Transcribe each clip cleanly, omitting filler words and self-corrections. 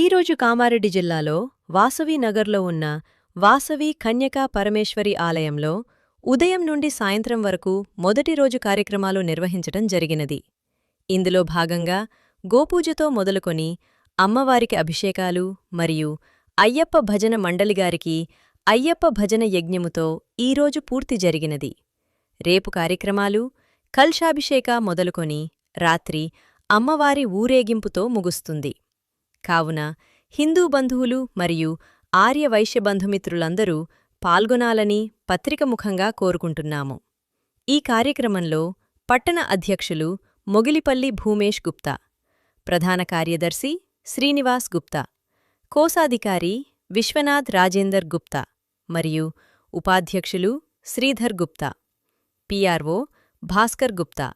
ఈరోజు కామారెడ్డి జిల్లాలో వాసవి నగర్లో ఉన్న వాసవి కన్యకా పరమేశ్వరి ఆలయంలో ఉదయం నుండి సాయంత్రం వరకు మొదటి రోజు కార్యక్రమాలు నిర్వహించటం జరిగినది. ఇందులో భాగంగా గోపూజతో మొదలుకొని అమ్మవారికి అభిషేకాలు మరియు అయ్యప్ప భజన మండలిగారికి అయ్యప్ప భజన యజ్ఞముతో ఈరోజు పూర్తి జరిగినది. రేపు కార్యక్రమాలు కల్శాభిషేక మొదలుకొని రాత్రి అమ్మవారి ఊరేగింపుతో ముగుస్తుంది. కావున హిందూ బంధువులు మరియు ఆర్య వైశ్య బంధుమిత్రులందరూ పాల్గొనాలని పత్రికముఖంగా కోరుకుంటున్నాము. ఈ కార్యక్రమంలో పట్టణ అధ్యక్షులు మొగిలిపల్లి భూమేష్ గుప్తా, ప్రధాన కార్యదర్శి శ్రీనివాస్ గుప్తా, కోశాధికారి విశ్వనాథ్ రాజేందర్ గుప్తా మరియు ఉపాధ్యక్షులు శ్రీధర్ గుప్తా, పిఆర్ఓ భాస్కర్ గుప్తా,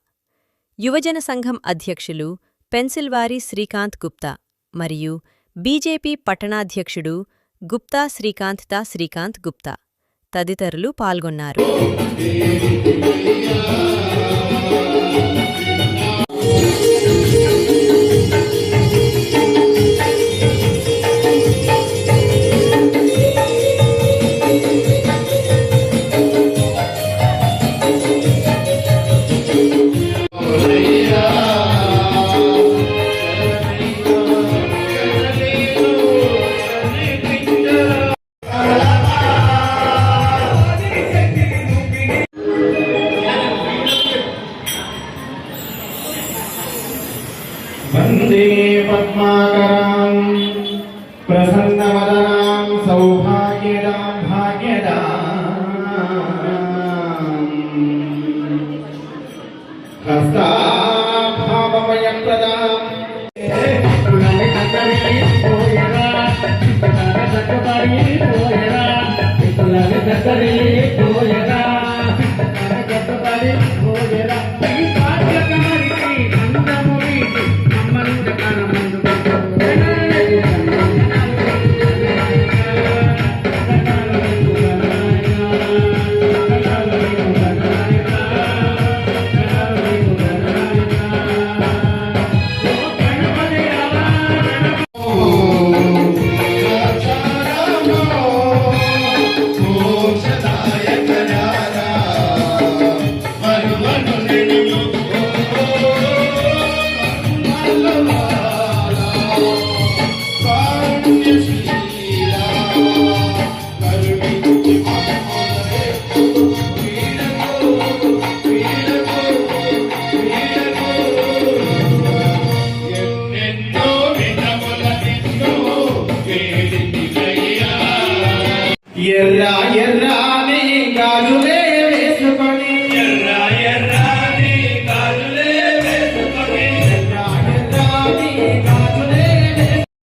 యువజన సంఘం అధ్యక్షులు పెన్సిల్వారి శ్రీకాంత్ గుప్తా మరియు బీజేపీ పట్టణాధ్యక్షుడు గుప్తా శ్రీకాంత్ గుప్తా తదితరులు పాల్గొన్నారు. वंदे पद्माकरां प्रसन्नवदनां सौभाग्यदां हस्ताभावमयप्रदां ఎర్ర